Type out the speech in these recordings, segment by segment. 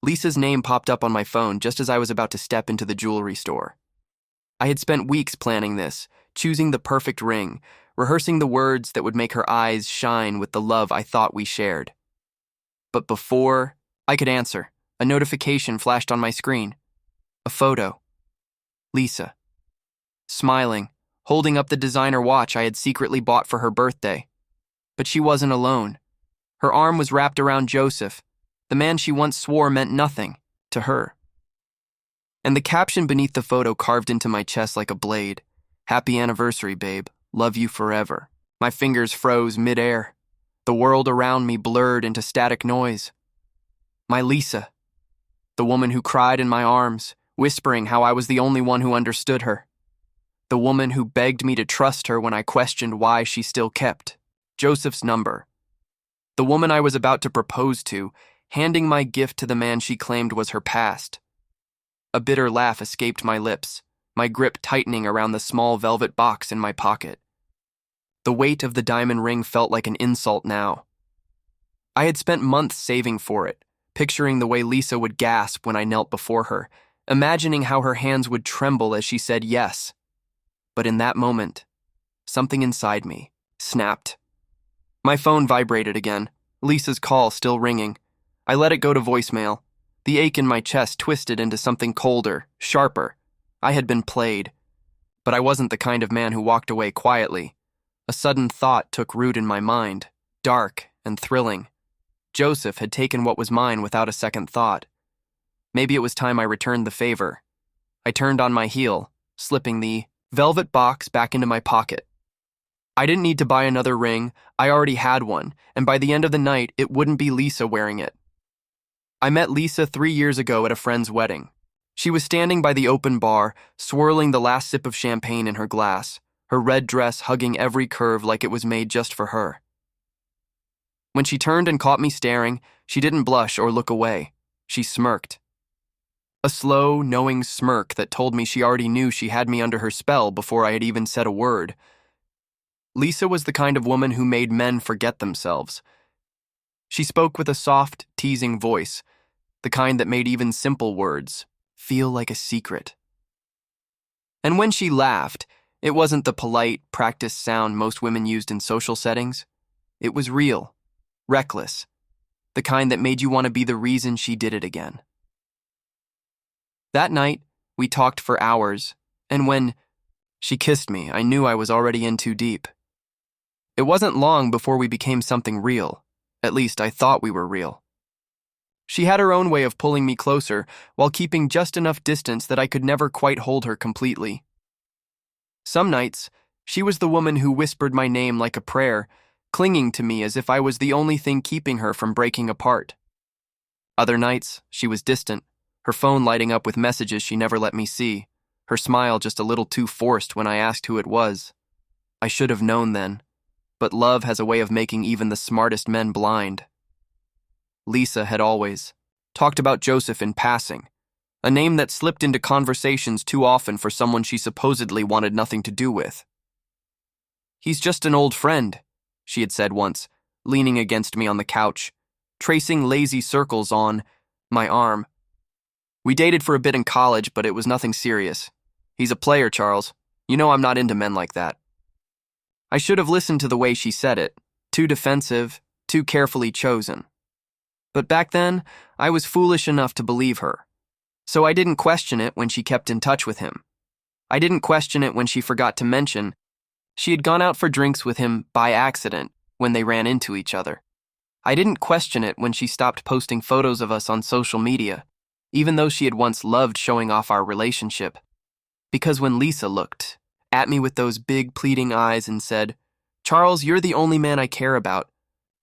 Lisa's name popped up on my phone just as I was about to step into the jewelry store. I had spent weeks planning this, choosing the perfect ring, rehearsing the words that would make her eyes shine with the love I thought we shared. But before I could answer, a notification flashed on my screen. A photo. Lisa. Smiling, holding up the designer watch I had secretly bought for her birthday. But she wasn't alone. Her arm was wrapped around Joseph, the man she once swore meant nothing to her. And the caption beneath the photo carved into my chest like a blade. Happy anniversary, babe. Love you forever. My fingers froze midair. The world around me blurred into static noise. My Lisa. The woman who cried in my arms, whispering how I was the only one who understood her. The woman who begged me to trust her when I questioned why she still kept Joseph's number. The woman I was about to propose to, handing my gift to the man she claimed was her past. A bitter laugh escaped my lips, my grip tightening around the small velvet box in my pocket. The weight of the diamond ring felt like an insult now. I had spent months saving for it, picturing the way Lisa would gasp when I knelt before her, imagining how her hands would tremble as she said yes. But in that moment, something inside me snapped. My phone vibrated again, Lisa's call still ringing. I let it go to voicemail. The ache in my chest twisted into something colder, sharper. I had been played. But I wasn't the kind of man who walked away quietly. A sudden thought took root in my mind, dark and thrilling. Joseph had taken what was mine without a second thought. Maybe it was time I returned the favor. I turned on my heel, slipping the velvet box back into my pocket. I didn't need to buy another ring, I already had one, and by the end of the night, it wouldn't be Lisa wearing it. I met Lisa 3 years ago at a friend's wedding. She was standing by the open bar, swirling the last sip of champagne in her glass, her red dress hugging every curve like it was made just for her. When she turned and caught me staring, she didn't blush or look away. She smirked. A slow, knowing smirk that told me she already knew she had me under her spell before I had even said a word. Lisa was the kind of woman who made men forget themselves. She spoke with a soft, teasing voice, the kind that made even simple words feel like a secret. And when she laughed, it wasn't the polite, practiced sound most women used in social settings. It was real, reckless, the kind that made you want to be the reason she did it again. That night, we talked for hours, and when she kissed me, I knew I was already in too deep. It wasn't long before we became something real. At least I thought we were real. She had her own way of pulling me closer while keeping just enough distance that I could never quite hold her completely. Some nights, she was the woman who whispered my name like a prayer, clinging to me as if I was the only thing keeping her from breaking apart. Other nights, she was distant, her phone lighting up with messages she never let me see, her smile just a little too forced when I asked who it was. I should have known then, but love has a way of making even the smartest men blind. Lisa had always talked about Joseph in passing, a name that slipped into conversations too often for someone she supposedly wanted nothing to do with. He's just an old friend, she had said once, leaning against me on the couch, tracing lazy circles on my arm. We dated for a bit in college, but it was nothing serious. He's a player, Charles. You know I'm not into men like that. I should have listened to the way she said it, too defensive, too carefully chosen. But back then, I was foolish enough to believe her. So I didn't question it when she kept in touch with him. I didn't question it when she forgot to mention she had gone out for drinks with him by accident when they ran into each other. I didn't question it when she stopped posting photos of us on social media, even though she had once loved showing off our relationship. Because when Lisa looked at me with those big pleading eyes and said, "Charles, you're the only man I care about,"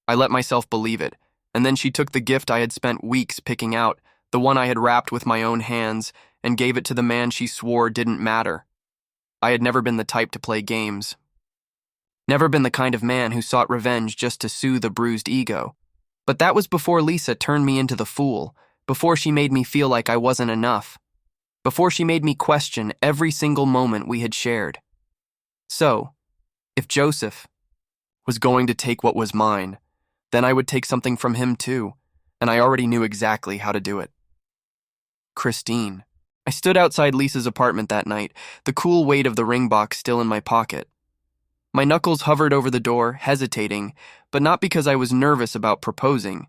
I let myself believe it, and then she took the gift I had spent weeks picking out, the one I had wrapped with my own hands, and gave it to the man she swore didn't matter. I had never been the type to play games. Never been the kind of man who sought revenge just to soothe a bruised ego. But that was before Lisa turned me into the fool, before she made me feel like I wasn't enough, before she made me question every single moment we had shared. So, if Joseph was going to take what was mine, then I would take something from him too, and I already knew exactly how to do it. Christine. I stood outside Lisa's apartment that night, the cool weight of the ring box still in my pocket. My knuckles hovered over the door, hesitating, but not because I was nervous about proposing.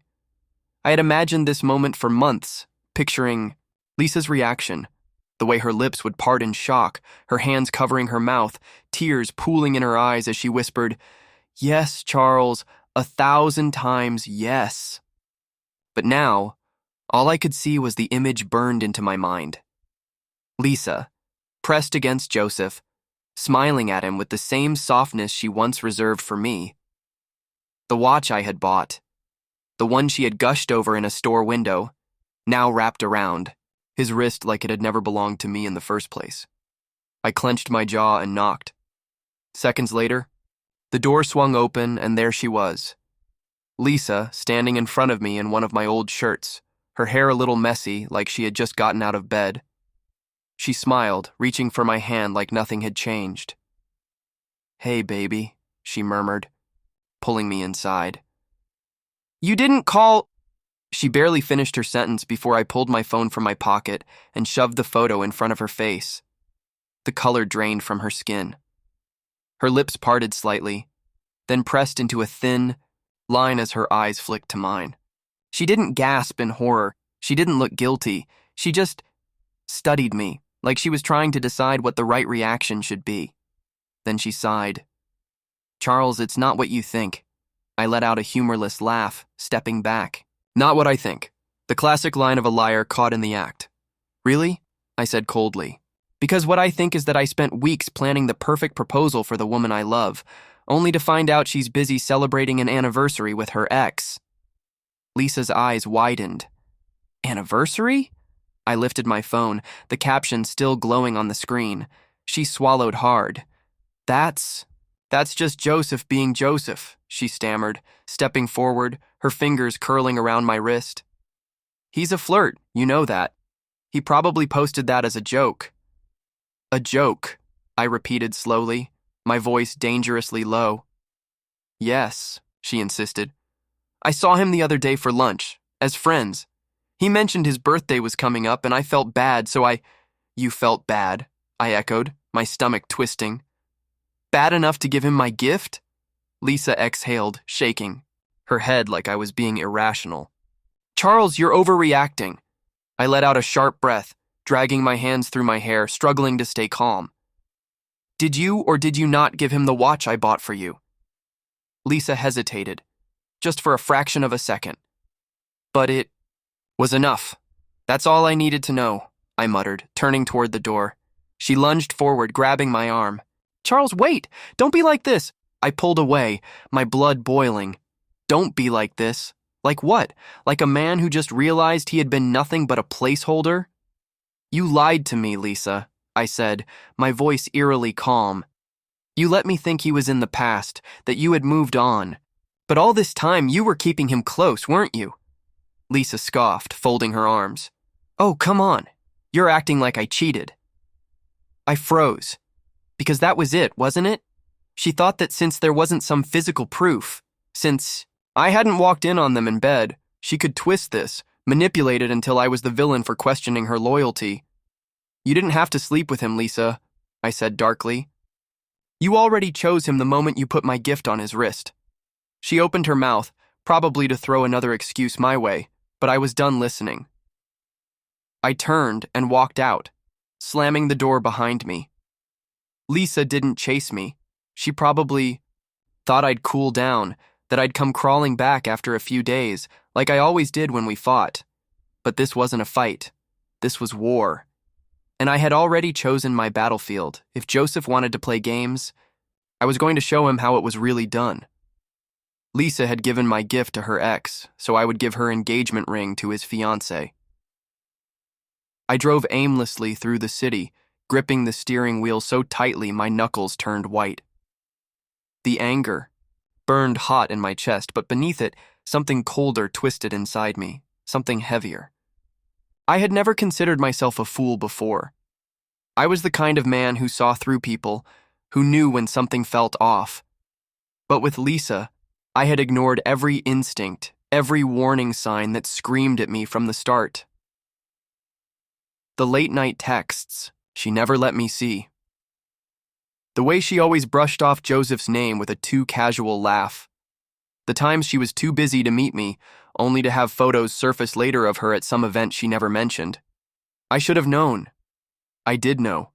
I had imagined this moment for months, picturing Lisa's reaction, the way her lips would part in shock, her hands covering her mouth, tears pooling in her eyes as she whispered, "Yes, Charles, 1,000 times yes." But now, all I could see was the image burned into my mind. Lisa, pressed against Joseph, smiling at him with the same softness she once reserved for me. The watch I had bought, the one she had gushed over in a store window, now wrapped around, his wrist like it had never belonged to me in the first place. I clenched my jaw and knocked. Seconds later, the door swung open and there she was. Lisa, standing in front of me in one of my old shirts, her hair a little messy like she had just gotten out of bed. She smiled, reaching for my hand like nothing had changed. "Hey, baby," she murmured, pulling me inside. "You didn't call—" She barely finished her sentence before I pulled my phone from my pocket and shoved the photo in front of her face. The color drained from her skin. Her lips parted slightly, then pressed into a thin line as her eyes flicked to mine. She didn't gasp in horror. She didn't look guilty. She just studied me, like she was trying to decide what the right reaction should be. Then she sighed. "Charles, it's not what you think." I let out a humorless laugh, stepping back. "Not what I think." The classic line of a liar caught in the act. "Really?" I said coldly. "Because what I think is that I spent weeks planning the perfect proposal for the woman I love, only to find out she's busy celebrating an anniversary with her ex." Lisa's eyes widened. "Anniversary?" I lifted my phone, the caption still glowing on the screen. She swallowed hard. That's just Joseph being Joseph," she stammered, stepping forward, her fingers curling around my wrist. "He's a flirt, you know that. He probably posted that as a joke." "A joke," I repeated slowly, my voice dangerously low. "Yes," she insisted. "I saw him the other day for lunch, as friends. He mentioned his birthday was coming up and I felt bad, so I—" "You felt bad," I echoed, my stomach twisting. "Bad enough to give him my gift?" Lisa exhaled, shaking, her head like I was being irrational. "Charles, you're overreacting." I let out a sharp breath, dragging my hands through my hair, struggling to stay calm. "Did you or did you not give him the watch I bought for you?" Lisa hesitated, just for a fraction of a second. "But it was enough. That's all I needed to know," I muttered, turning toward the door. She lunged forward, grabbing my arm. "Charles, wait! Don't be like this!" I pulled away, my blood boiling. Don't be like this. Like what? Like a man who just realized he had been nothing but a placeholder? "You lied to me, Lisa," I said, my voice eerily calm. "You let me think he was in the past, that you had moved on. But all this time you were keeping him close, weren't you?" Lisa scoffed, folding her arms. "Oh, come on. You're acting like I cheated." I froze. Because that was it, wasn't it? She thought that since there wasn't some physical proof, since I hadn't walked in on them in bed, she could twist this, manipulate it until I was the villain for questioning her loyalty. "You didn't have to sleep with him, Lisa," I said darkly. "You already chose him the moment you put my gift on his wrist." She opened her mouth, probably to throw another excuse my way, but I was done listening. I turned and walked out, slamming the door behind me. Lisa didn't chase me. She probably thought I'd cool down, that I'd come crawling back after a few days, like I always did when we fought. But this wasn't a fight. This was war. And I had already chosen my battlefield. If Joseph wanted to play games, I was going to show him how it was really done. Lisa had given my gift to her ex, so I would give her engagement ring to his fiancée. I drove aimlessly through the city, gripping the steering wheel so tightly my knuckles turned white. The anger burned hot in my chest, but beneath it, something colder twisted inside me, something heavier. I had never considered myself a fool before. I was the kind of man who saw through people, who knew when something felt off. But with Lisa, I had ignored every instinct, every warning sign that screamed at me from the start. The late-night texts she never let me see. The way she always brushed off Joseph's name with a too casual laugh. The times she was too busy to meet me, only to have photos surface later of her at some event she never mentioned. I should have known. I did know.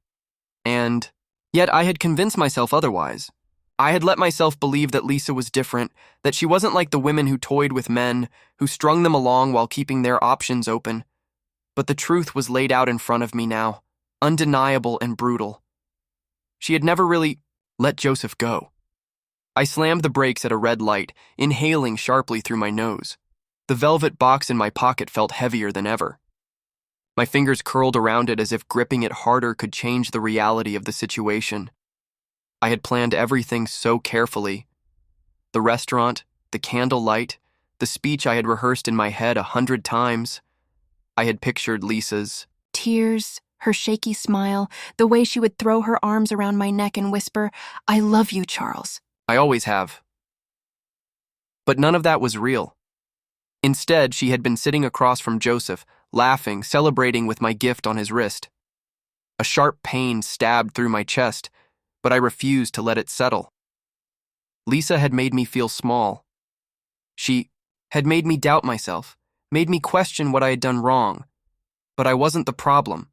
And yet I had convinced myself otherwise. I had let myself believe that Lisa was different, that she wasn't like the women who toyed with men, who strung them along while keeping their options open. But the truth was laid out in front of me now, undeniable and brutal. She had never really let Joseph go. I slammed the brakes at a red light, inhaling sharply through my nose. The velvet box in my pocket felt heavier than ever. My fingers curled around it as if gripping it harder could change the reality of the situation. I had planned everything so carefully. The restaurant, the candlelight, the speech I had rehearsed in my head 100 times. I had pictured Lisa's tears, her shaky smile, the way she would throw her arms around my neck and whisper, "I love you, Charles." I always have. But none of that was real. Instead, she had been sitting across from Joseph, laughing, celebrating with my gift on his wrist. A sharp pain stabbed through my chest, but I refused to let it settle. Lisa had made me feel small. She had made me doubt myself, made me question what I had done wrong. But I wasn't the problem.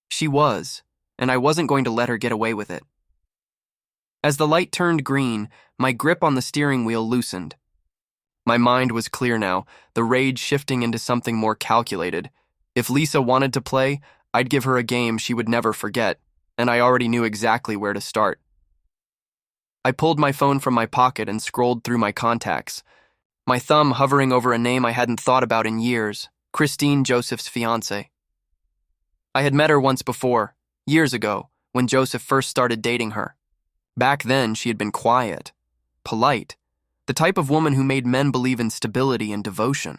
She was, and I wasn't going to let her get away with it. As the light turned green, my grip on the steering wheel loosened. My mind was clear now, the rage shifting into something more calculated. If Lisa wanted to play, I'd give her a game she would never forget, and I already knew exactly where to start. I pulled my phone from my pocket and scrolled through my contacts, my thumb hovering over a name I hadn't thought about in years, Christine, Joseph's fiancée. I had met her once before, years ago, when Joseph first started dating her. Back then, she had been quiet, polite, the type of woman who made men believe in stability and devotion.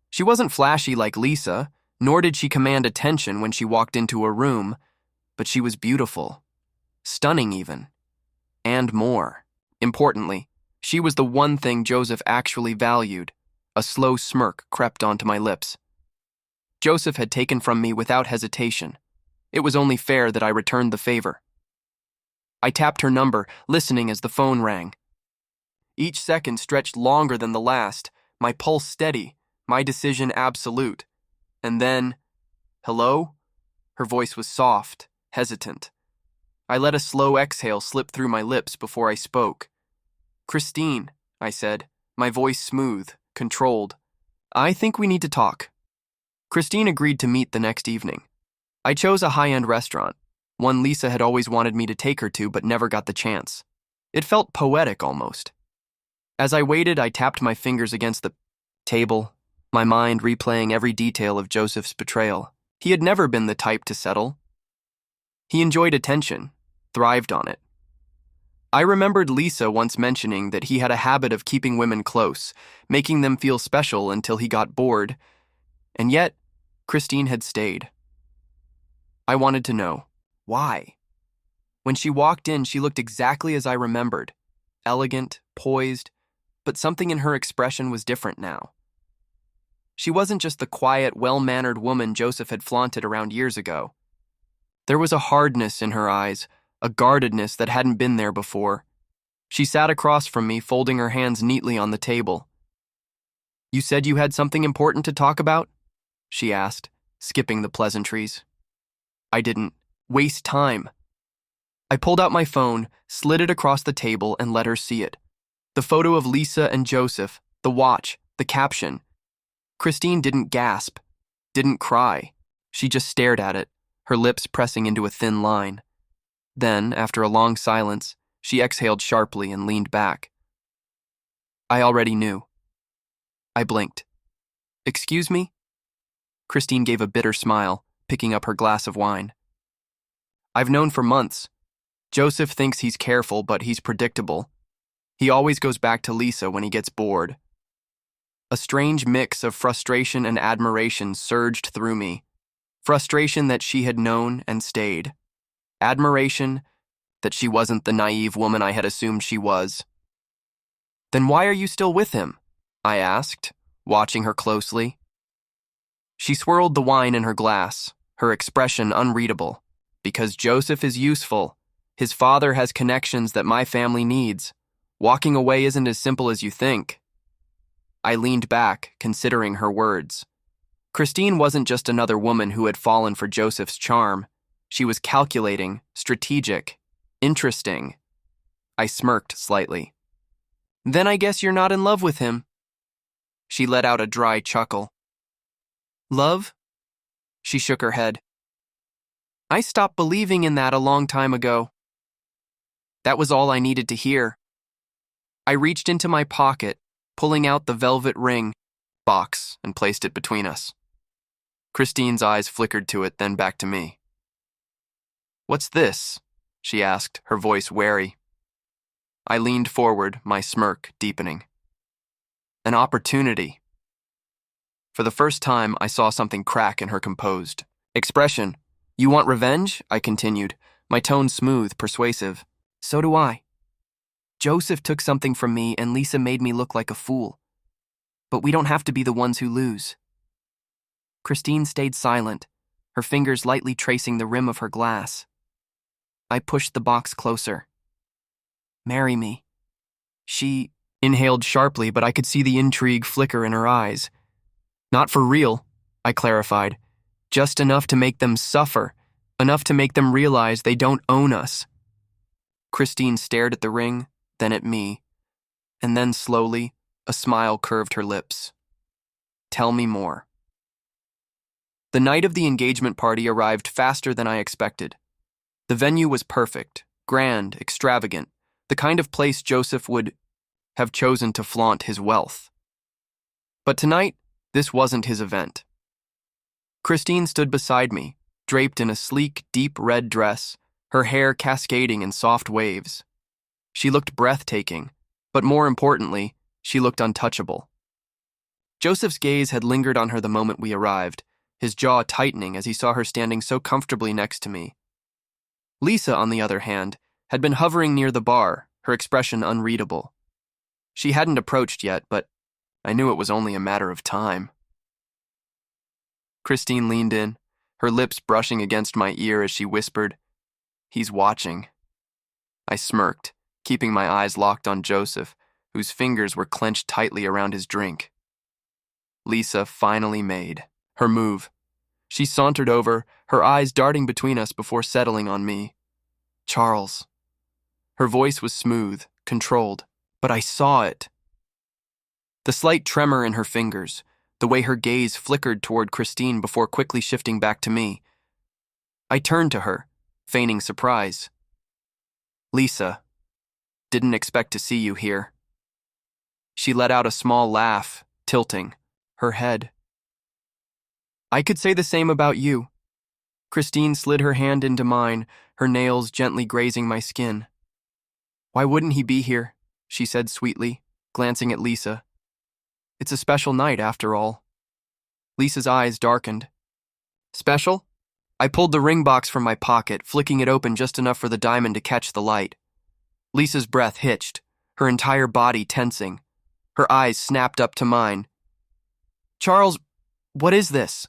She wasn't flashy like Lisa, nor did she command attention when she walked into a room, but she was beautiful, stunning even, and more. Importantly, she was the one thing Joseph actually valued. A slow smirk crept onto my lips. Joseph had taken from me without hesitation. It was only fair that I returned the favor. I tapped her number, listening as the phone rang. Each second stretched longer than the last, my pulse steady, my decision absolute. And then, "Hello?" Her voice was soft, hesitant. I let a slow exhale slip through my lips before I spoke. "Christine," I said, my voice smooth, controlled. "I think we need to talk." Christine agreed to meet the next evening. I chose a high-end restaurant, one Lisa had always wanted me to take her to but never got the chance. It felt poetic almost. As I waited, I tapped my fingers against the table, my mind replaying every detail of Joseph's betrayal. He had never been the type to settle. He enjoyed attention, thrived on it. I remembered Lisa once mentioning that he had a habit of keeping women close, making them feel special until he got bored, and yet, Christine had stayed. I wanted to know, why? When she walked in, she looked exactly as I remembered, elegant, poised, but something in her expression was different now. She wasn't just the quiet, well-mannered woman Joseph had flaunted around years ago. There was a hardness in her eyes, a guardedness that hadn't been there before. She sat across from me, folding her hands neatly on the table. "You said you had something important to talk about?" she asked, skipping the pleasantries. I didn't waste time. I pulled out my phone, slid it across the table, and let her see it. The photo of Lisa and Joseph, the watch, the caption. Christine didn't gasp, didn't cry. She just stared at it, her lips pressing into a thin line. Then, after a long silence, she exhaled sharply and leaned back. I already knew. I blinked. "Excuse me?" Christine gave a bitter smile, picking up her glass of wine. "I've known for months. Joseph thinks he's careful, but he's predictable. He always goes back to Lisa when he gets bored." A strange mix of frustration and admiration surged through me. Frustration that she had known and stayed. Admiration that she wasn't the naive woman I had assumed she was. "Then why are you still with him?" I asked, watching her closely. She swirled the wine in her glass, her expression unreadable. Because Joseph is useful. His father has connections that my family needs. Walking away isn't as simple as you think. I leaned back, considering her words. Christine wasn't just another woman who had fallen for Joseph's charm. She was calculating, strategic, interesting. I smirked slightly. Then I guess you're not in love with him. She let out a dry chuckle. Love? She shook her head. I stopped believing in that a long time ago. That was all I needed to hear. I reached into my pocket, pulling out the velvet ring box and placed it between us. Christine's eyes flickered to it, then back to me. What's this? She asked, her voice wary. I leaned forward, my smirk deepening. An opportunity. For the first time, I saw something crack in her composed expression. You want revenge? I continued, my tone smooth, persuasive. So do I. Joseph took something from me and Lisa made me look like a fool. But we don't have to be the ones who lose. Christine stayed silent, her fingers lightly tracing the rim of her glass. I pushed the box closer. Marry me. She inhaled sharply, but I could see the intrigue flicker in her eyes. Not for real, I clarified. Just enough to make them suffer, enough to make them realize they don't own us. Christine stared at the ring, then at me, and then slowly, a smile curved her lips. Tell me more. The night of the engagement party arrived faster than I expected. The venue was perfect, grand, extravagant, the kind of place Joseph would have chosen to flaunt his wealth. But tonight, this wasn't his event. Christine stood beside me, draped in a sleek, deep red dress, her hair cascading in soft waves. She looked breathtaking, but more importantly, she looked untouchable. Joseph's gaze had lingered on her the moment we arrived, his jaw tightening as he saw her standing so comfortably next to me. Lisa, on the other hand, had been hovering near the bar, her expression unreadable. She hadn't approached yet, but I knew it was only a matter of time. Christine leaned in, her lips brushing against my ear as she whispered, "He's watching." I smirked, keeping my eyes locked on Joseph, whose fingers were clenched tightly around his drink. Lisa finally made her move. She sauntered over, her eyes darting between us before settling on me. Charles. Her voice was smooth, controlled, but I saw it. The slight tremor in her fingers, the way her gaze flickered toward Christine before quickly shifting back to me. I turned to her, feigning surprise. Lisa, didn't expect to see you here. She let out a small laugh, tilting, her head. I could say the same about you. Christine slid her hand into mine, her nails gently grazing my skin. Why wouldn't he be here? She said sweetly, glancing at Lisa. It's a special night, after all. Lisa's eyes darkened. Special? I pulled the ring box from my pocket, flicking it open just enough for the diamond to catch the light. Lisa's breath hitched, her entire body tensing. Her eyes snapped up to mine. Charles, what is this?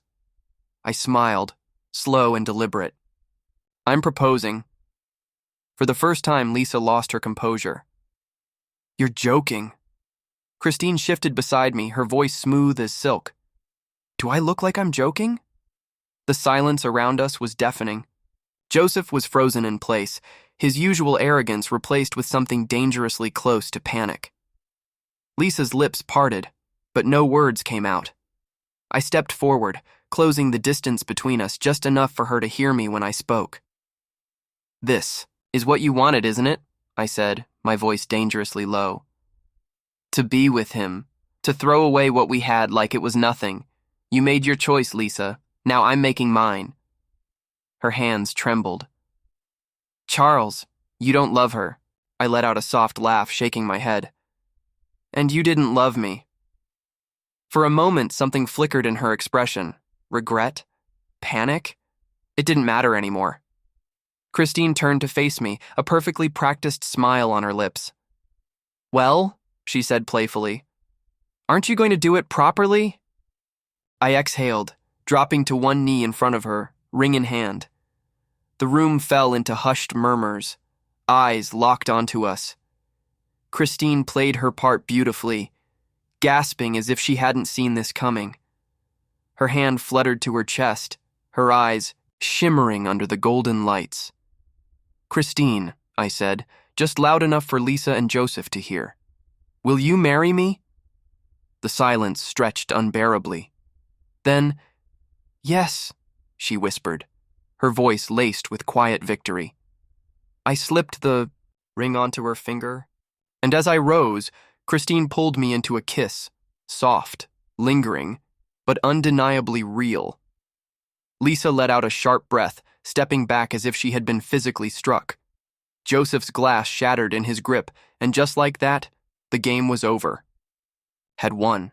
I smiled, slow and deliberate. I'm proposing. For the first time, Lisa lost her composure. You're joking. Christine shifted beside me, her voice smooth as silk. Do I look like I'm joking? The silence around us was deafening. Joseph was frozen in place, his usual arrogance replaced with something dangerously close to panic. Lisa's lips parted, but no words came out. I stepped forward, closing the distance between us just enough for her to hear me when I spoke. This is what you wanted, isn't it? I said, my voice dangerously low. To be with him, to throw away what we had like it was nothing. You made your choice, Lisa. Now I'm making mine. Her hands trembled. Charles, you don't love her. I let out a soft laugh, shaking my head. And you didn't love me. For a moment, something flickered in her expression. Regret? Panic? It didn't matter anymore. Christine turned to face me, a perfectly practiced smile on her lips. Well, she said playfully, aren't you going to do it properly? I exhaled, dropping to one knee in front of her, ring in hand. The room fell into hushed murmurs, eyes locked onto us. Christine played her part beautifully, gasping as if she hadn't seen this coming. Her hand fluttered to her chest, her eyes shimmering under the golden lights. "Christine," I said, just loud enough for Lisa and Joseph to hear. "Will you marry me?" The silence stretched unbearably. Then, "Yes," she whispered, her voice laced with quiet victory. I slipped the ring onto her finger, and as I rose, Christine pulled me into a kiss, soft, lingering, but undeniably real. Lisa let out a sharp breath, stepping back as if she had been physically struck. Joseph's glass shattered in his grip, and just like that, the game was over. Had won.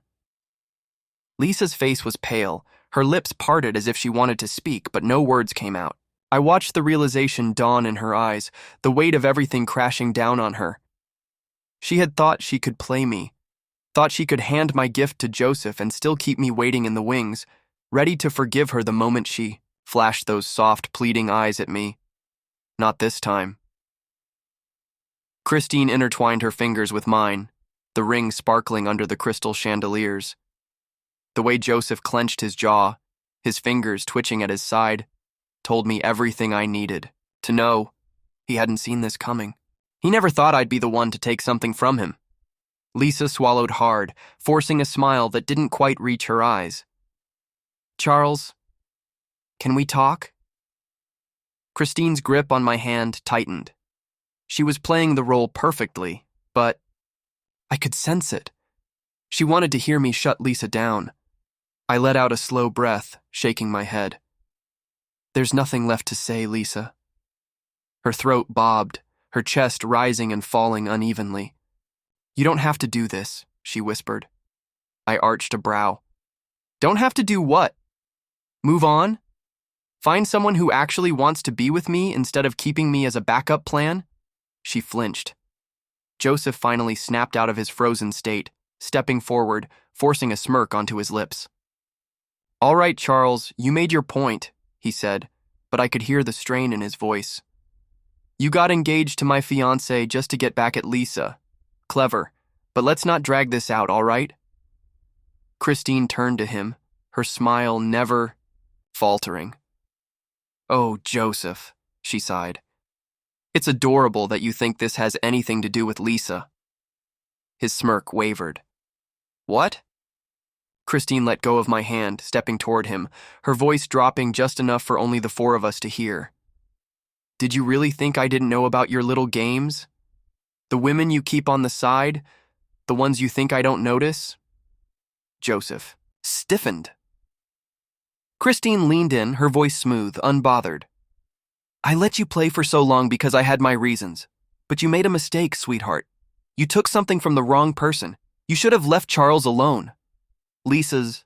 Lisa's face was pale, her lips parted as if she wanted to speak, but no words came out. I watched the realization dawn in her eyes, the weight of everything crashing down on her. She had thought she could play me, thought she could hand my gift to Joseph and still keep me waiting in the wings, ready to forgive her the moment she flashed those soft, pleading eyes at me. Not this time. Christine intertwined her fingers with mine, the ring sparkling under the crystal chandeliers. The way Joseph clenched his jaw, his fingers twitching at his side, told me everything I needed to know. He hadn't seen this coming. He never thought I'd be the one to take something from him. Lisa swallowed hard, forcing a smile that didn't quite reach her eyes. "Charles, can we talk?" Christine's grip on my hand tightened. She was playing the role perfectly, but I could sense it. She wanted to hear me shut Lisa down. I let out a slow breath, shaking my head. "There's nothing left to say, Lisa." Her throat bobbed, her chest rising and falling unevenly. "You don't have to do this," she whispered. I arched a brow. "Don't have to do what? Move on? Find someone who actually wants to be with me instead of keeping me as a backup plan?" She flinched. Joseph finally snapped out of his frozen state, stepping forward, forcing a smirk onto his lips. "All right, Charles, you made your point," he said, but I could hear the strain in his voice. "You got engaged to my fiancée just to get back at Lisa. Clever, but let's not drag this out, all right?" Christine turned to him, her smile never faltering. "Oh, Joseph," she sighed. "It's adorable that you think this has anything to do with Lisa." His smirk wavered. "What?" Christine let go of my hand, stepping toward him, her voice dropping just enough for only the four of us to hear. "Did you really think I didn't know about your little games? The women you keep on the side? The ones you think I don't notice?" Joseph stiffened. Christine leaned in, her voice smooth, unbothered. "I let you play for so long because I had my reasons. But you made a mistake, sweetheart. You took something from the wrong person. You should have left Charles alone." Lisa's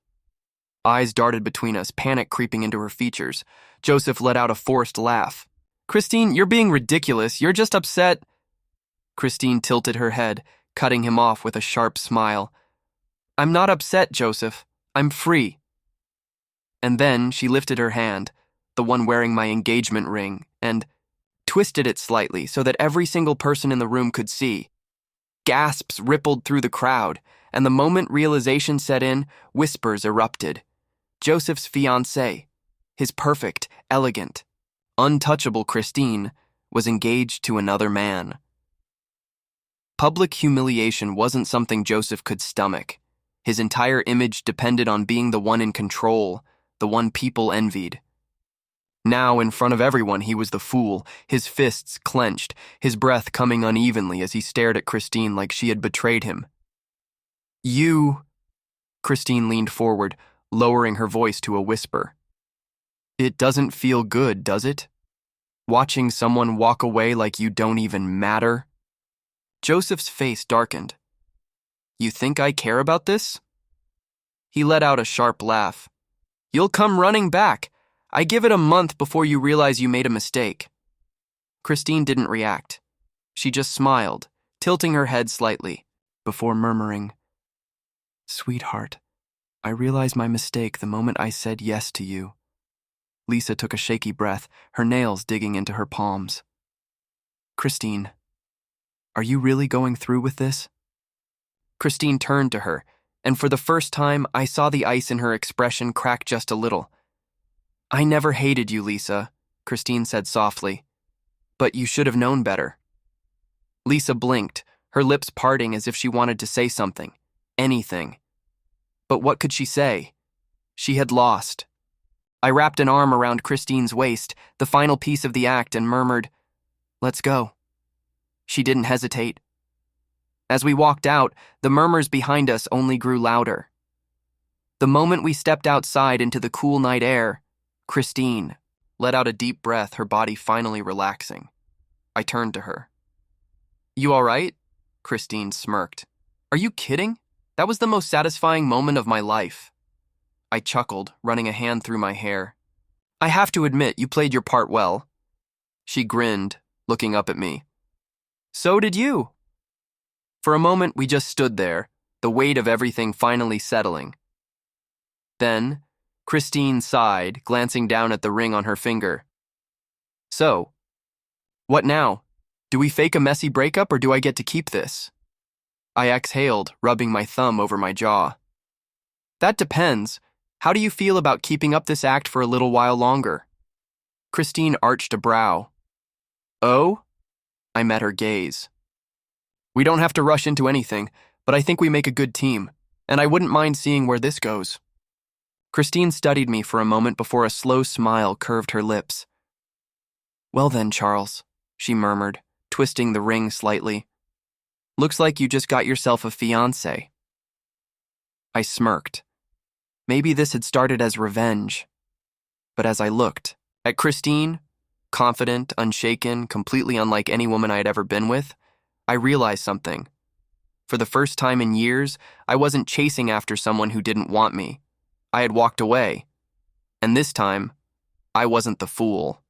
eyes darted between us, panic creeping into her features. Joseph let out a forced laugh. "Christine, you're being ridiculous. You're just upset." Christine tilted her head, cutting him off with a sharp smile. "I'm not upset, Joseph. I'm free." And then she lifted her hand, the one wearing my engagement ring, and twisted it slightly so that every single person in the room could see. Gasps rippled through the crowd, and the moment realization set in, whispers erupted. Joseph's fiancée, his perfect, elegant, untouchable Christine, was engaged to another man. Public humiliation wasn't something Joseph could stomach. His entire image depended on being the one in control, the one people envied. Now, in front of everyone, he was the fool, his fists clenched, his breath coming unevenly as he stared at Christine like she had betrayed him. "You..." Christine leaned forward, lowering her voice to a whisper. "It doesn't feel good, does it? Watching someone walk away like you don't even matter?" Joseph's face darkened. "You think I care about this?" He let out a sharp laugh. "You'll come running back. I give it a month before you realize you made a mistake." Christine didn't react. She just smiled, tilting her head slightly, before murmuring, "Sweetheart, I realized my mistake the moment I said yes to you. Lisa took a shaky breath, her nails digging into her palms. Christine, are you really going through with this? Christine turned to her, and for the first time, I saw the ice in her expression crack just a little. I never hated you, Lisa, Christine said softly, but you should have known better. Lisa blinked, her lips parting as if she wanted to say something, anything. But what could she say? She had lost. I wrapped an arm around Christine's waist, the final piece of the act, and murmured, "Let's go." She didn't hesitate. As we walked out, the murmurs behind us only grew louder. The moment we stepped outside into the cool night air, Christine let out a deep breath, her body finally relaxing. I turned to her. "You all right?" Christine smirked. "Are you kidding? That was the most satisfying moment of my life." I chuckled, running a hand through my hair. "I have to admit, you played your part well." She grinned, looking up at me. "So did you." For a moment, we just stood there, the weight of everything finally settling. Then, Christine sighed, glancing down at the ring on her finger. "So, what now? Do we fake a messy breakup or do I get to keep this?" I exhaled, rubbing my thumb over my jaw. "That depends. How do you feel about keeping up this act for a little while longer?" Christine arched a brow. "Oh?" I met her gaze. "We don't have to rush into anything, but I think we make a good team, and I wouldn't mind seeing where this goes." Christine studied me for a moment before a slow smile curved her lips. "Well then, Charles," she murmured, twisting the ring slightly. "Looks like you just got yourself a fiancé." I smirked. Maybe this had started as revenge. But as I looked at Christine, confident, unshaken, completely unlike any woman I had ever been with, I realized something. For the first time in years, I wasn't chasing after someone who didn't want me. I had walked away. And this time, I wasn't the fool.